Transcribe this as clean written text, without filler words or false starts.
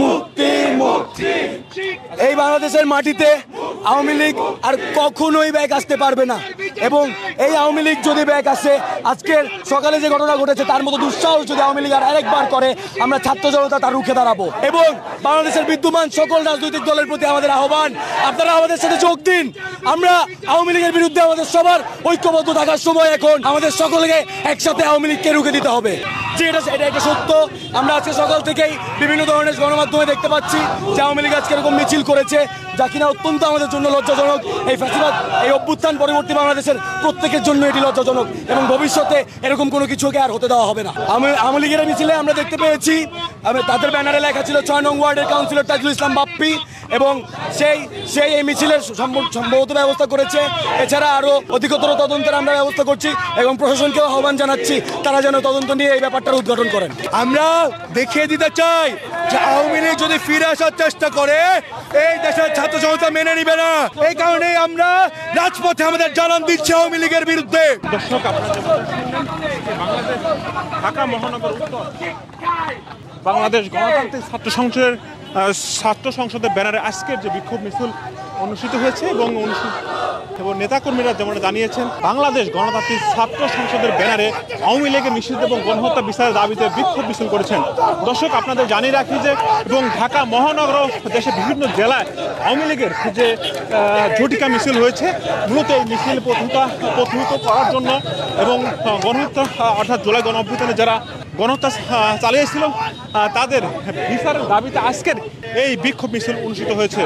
মুক্তি মুক্তি। এই বাংলাদেশের মাটিতে আওয়ামী লীগ আর কখনোই ব্যাক আসতে পারবে না, এবং এই আওয়ামী লীগ যদি ব্যাক আসে, আজকের সকালে যে ঘটনা ঘটেছে তার মতো দুঃসাহস যদি আওয়ামী লীগ আর আরেকবার করে, আমরা ছাত্র জনতা তার রুখে দাঁড়াবো। এবং বাংলাদেশের বিদ্যমান সকল রাজনৈতিক দলের প্রতি আমাদের আহ্বান, আপনারা আমাদের সাথে যোগ দিন। আমরা আওয়ামী লীগের বিরুদ্ধে আমাদের সবার ঐক্যবদ্ধ থাকার সময় এখন। আমাদের সকলকে একসাথে আওয়ামী লীগকে রুখে দিতে হবে। যে এটা একটা সত্য। আমরা আজকে সকাল থেকেই বিভিন্ন ধরনের গণমাধ্যমে দেখতে পাচ্ছি যে আওয়ামী লীগ আজকে এরকম মিছিল করেছে, যা কিনা অত্যন্ত আমাদের জন্য লজ্জাজনক। এই ফ্যাসিবাদ, এই অভ্যুত্থান পরবর্তী বাংলাদেশের প্রত্যেকের জন্য এটি লজ্জাজনক, এবং ভবিষ্যতে এরকম কোনো কিছুকে আর হতে দেওয়া হবে না। আওয়ামী লীগের মিছিলে আমরা দেখতে পেয়েছি তাদের ব্যানারে লেখা ছিল 6 নং ওয়ার্ডের কাউন্সিলর তাজুল ইসলাম বাপ্পি, এবং সেই এই মিছিলের সম্ভবত ব্যবস্থা করেছে। এছাড়া আরও অধিকতর তদন্তের আমরা ব্যবস্থা করছি, এবং প্রশাসনকেও আহ্বান জানাচ্ছি তারা যেন তদন্ত নিয়ে এই ব্যাপারটার উদ্ঘাটন করেন। আমরা দেখিয়ে দিতে চাই যে আওয়ামী লীগ যদি ফিরে আসার চেষ্টা করে, এই দেশের ছাত্র জনতা মেনে নিবে না। এই কারণেই আমরা রাজপথে আমাদের জানান দিচ্ছি আওয়ামী লীগের বিরুদ্ধে। দর্শক, আপনাদের বাংলাদেশ ঢাকা মহানগর উত্তর বাংলাদেশ গণতান্ত্রিক ছাত্র সংসদের ব্যানারে আজকের যে বিক্ষোভ মিছিল অনুষ্ঠিত হয়েছে, এবং নেতাকর্মীরা যেমন জানিয়েছেন, বাংলাদেশ গণতান্ত্রিক ছাত্র সংসদের ব্যানারে আওয়ামী লীগের নিষিদ্ধ এবং গণহত্যা বিচারের দাবিতে বিক্ষোভ মিছিল করেছেন। দর্শক, আপনাদের জানিয়ে রাখি যে এবং ঢাকা মহানগর দেশের বিভিন্ন জেলায় আওয়ামী লীগের যে ঝটিকা মিছিল হয়েছে, মূলত এই মিছিল প্রতিহত করার জন্য, এবং গণহত্যা অর্থাৎ জুলাই গণ অভ্যুত্থানে যারা গণহত্যা চালিয়েছিল তাদের বিচারের দাবিতে আজকের এই বিক্ষোভ মিছিল অনুষ্ঠিত হয়েছে।